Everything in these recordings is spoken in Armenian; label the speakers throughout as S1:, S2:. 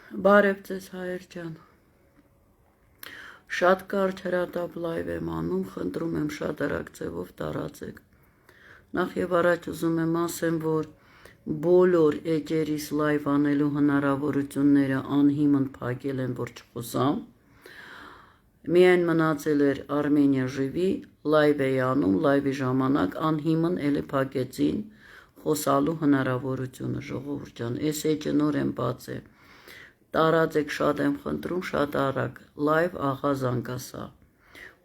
S1: Բարև ձեզ հայեր ջան, շատ կարճ հրատապ լայվ եմ անում, խնդրում եմ շատ արագ ձևով տարածեք։ Նախ եւ առաջ ուզում եմ ասեմ, որ բոլոր էջերիս լայվ անելու հնարավորությունները անհիմն փակել են, որ չխոսամ։ Միայն մնացել էր Armenia Живի, լայվ էի անում, լայվի ժամանակ անհիմն էլի փակեցին խոսալու հնարավորությունը, ժողովուրդ ջան, այս էջը նոր եմ բացել։ Տարածեք շատ եմ խնդրում, շատ արագ, լայվ աղա Զանգասա։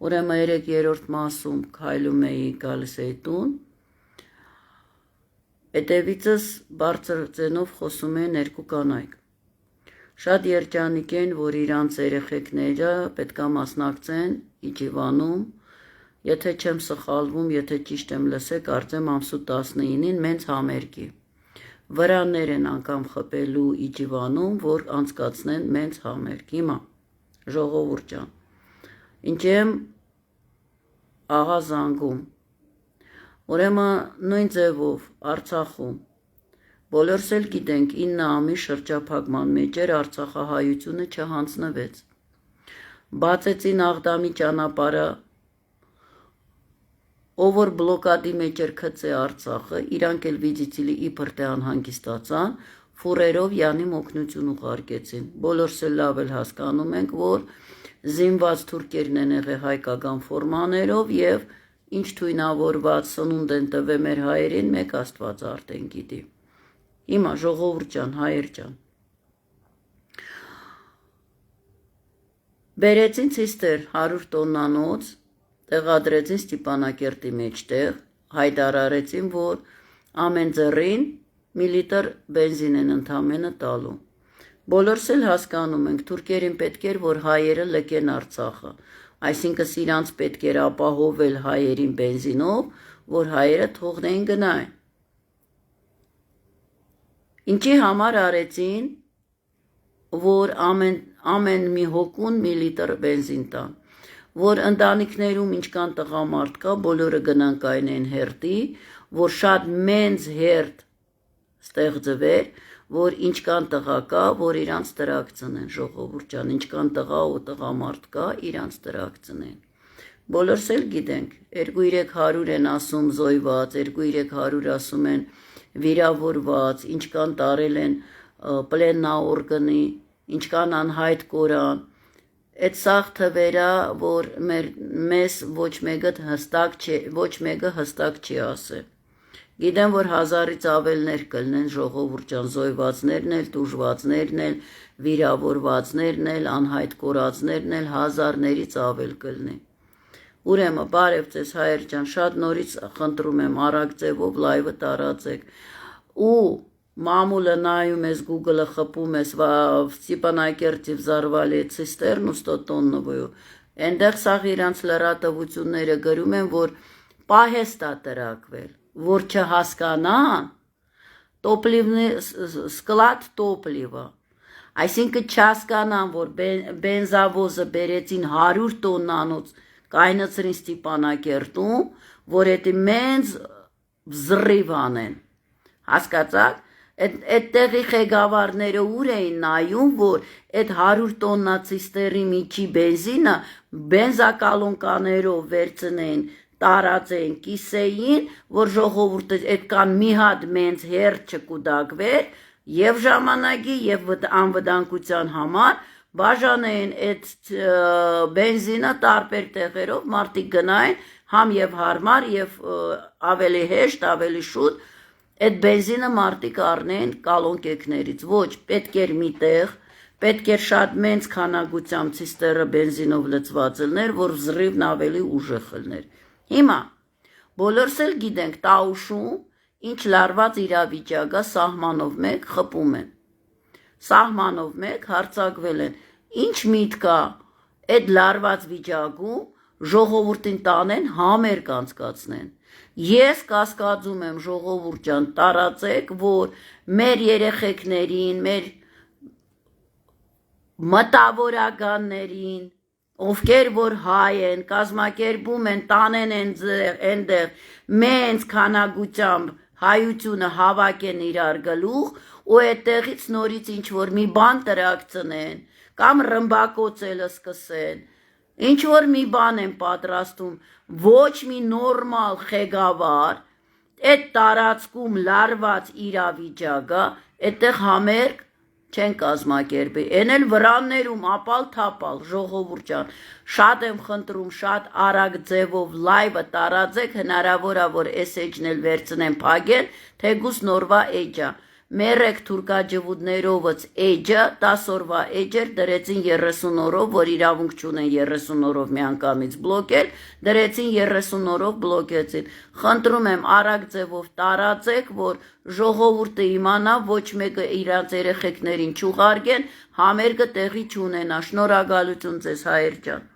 S1: Ուրեմն 3-րդ մասում քայլում էի գալիս էի տուն։ Հետևիցս բարձր ձենով խոսում են երկու կանայք։ Շատ երջանիկ են, որ իրանց երեխեքները պետքա մասնակցեն իջիվանում, եթե չեմ սխալվում, եթե ճիշտ եմ լսել, կարծեմ ամսու 19-ին մենց համերգի։ Վրաններ են անգամ խփելու իջիվանում, որ անցկացնեն մենց համերգ։ Հիմա ժողովուրդ ջան, ինչ եմ աղա զանգում։ Ուրեմն նույն ձևով Արցախում բոլորս էլ գիտենք 9 ամիս շրջափակման մեջ էր Արցախահայությունը չհանձնվեց։ Բացեցին Աղդամի ճանապարհը, ով որ բլոկադի մեջ էր գցե Արցախը, իրանք էլ վիճիցիլի իբր թե անհանգստացան, ֆուրերով յանիմ օգնություն ուղարկեցին։ Բոլորս էլ լավ էլ հասկանում ենք, որ զինված թուրքերն են եղել հայկական ֆորմաներով եւ ինչ թույնավորված սնունդ են տվել մեր հայերին, մեկ Աստված արդեն գիտի։ Հիմա ժողովուրդ ջան, հայեր ջան, բերեցին ցիստեր 100 տոննանոց, տեղադրեցին Ստեփանակերտի մեջտեղ, հայտարարեցին, որ ամեն ձեռին մի լիտր բենզին են ընդամենը տալու։ Բոլորս էլ հասկանում ենք, թուրքերին պետք էր, որ հայերը լքեն Արցախը, այսինքն իրանց պետք էր ապահովել հայերին բենզինով, որ հայերը թողնեն գնային։ Ինչի համար արեցին, որ ամեն մի հոգուն մի լիտր բենզին տան, որ ընտանիքներում ինչքան տղամարդ կա, բոլորը գնան կայնեն հերթի, որ շատ մեծ հերթ ստեղծվեր, որ ինչքան տղա կա, որ իրանց տրակցնեն, ժողովուրդ ջան, ինչքան տղա ու տղամարդ կա, իրանց տրակցնեն։ Բոլորս էլ գիտենք, 2-300 են ասում զոյված, 2-300 ասում են վիրավորված, ինչքան տարել են պլեննաօրգանի, ինչքան անհայտ կորան։ Այդ սաղ թվերա, որ մեզ ոչ մեկը հստակ չի ասել։ Գիտեմ, որ 1000-ից ավելներ կլինեն, ժողովուրդ ջան, զոյվածներն էլ, տուժվածներն էլ, վիրավորվածներն էլ, անհայտ կորածներն էլ 1000-ներից ավել կլինեն։ Ուրեմն, բարև ձեզ հայեր ջան, շատ նորից խնդրում եմ արագ ձևով լայվը տարածեք։ Ու մամուլը նայում ես, Google-ը խփում ես, в Ստեփանակերտի взорвали цистерну 100 տոննովую։ Այնտեղ սաղ իրանց լրատվությունները գրում են, որ պահեստ է տրակվել, որ չհասկանան, տոպլիվնի սկլադ տոպլիվը։ Այսինքն չհասկանան, որ բենզավոզը բերեցին 100 տոննանոց կայնացրին Ստեփանակերտում, որ էդի մենց взрыв անեն։ Հասկացաք։ Այդտեղի ղեկավարները ուր էին նայում, որ այդ 100 տոննա ցիստերի միջի բենզինը բենզակալոնկաներով վերցնեն, տարածեն, կիսեին, որ ժողովուրդը այդքան մի հատ մենց հերթ չկուտակվեր եւ ժամանակի եւ անվտանգության համար բաժանեն այդ բենզինը տարբեր տեղերով, մարդիկ գնային, համ եւ հարմար եւ ավելի հեշտ, ավելի շուտ այդ բենզինը մարդիկ առնեն կալոնկեքներից, ոչ, պետք էր միտեղ, պետք էր շատ մեծ քանակությամբ ցիստերը բենզինով լցված լիներ, որ взрывն ավելի ուժեղ լիներ։ Հիմա բոլորս էլ գիտենք Տաուշում ինչ լարված իրավիճակը սահմանով մեկ խփում են։ Սահմանով մեկ հարձակվել են։ Ինչ միտք կա այդ լարված վիճակում ժողովրդին տանեն համերգ անցկացնեն։ Ես կասկածում եմ ժողովուրդ ջան, տարածեք, որ մեր երեխեքներին, մեր մտավորականներին, ովքեր որ հայ են, կազմակերպում են, տանեն այնտեղ, մենց քանակությամբ հայությունը հավաքեն իրար գլուխ ու այդտեղից նորից ինչ որ մի բան տրակցնեն կամ ռմբակոծելը սկսեն ինչ որ մի բան են պատրաստում ոչ մի նորմալ ղեկավար այդ տարածքում լարված իրավիճակը այդտեղ համերգ չեն կազմակերպի այն էլ վրաններում ապալ թապալ ժողովուրդ ջան շատ եմ խնդրում շատ արագ ձևով լայվը տարածեք հնարավոր է որ էսեջն էլ վերցնեն փագեն թեկուս նորվա էջա մերեք թուրքաջվուդներովց էջը 10 օրվա էջեր դրեցին 30 օրով որ իրավունք չունեն 30 օրով միանգամից բլոկել դրեցին 30 օրով բլոկեցին խնդրում եմ արագ ձևով տարածեք որ ժողովուրդը իմանա ոչ մեկը իրանց երեխեքներին չուղարկեն համերգը տեղի չունենա շնորհակալություն ձեզ հայեր ջան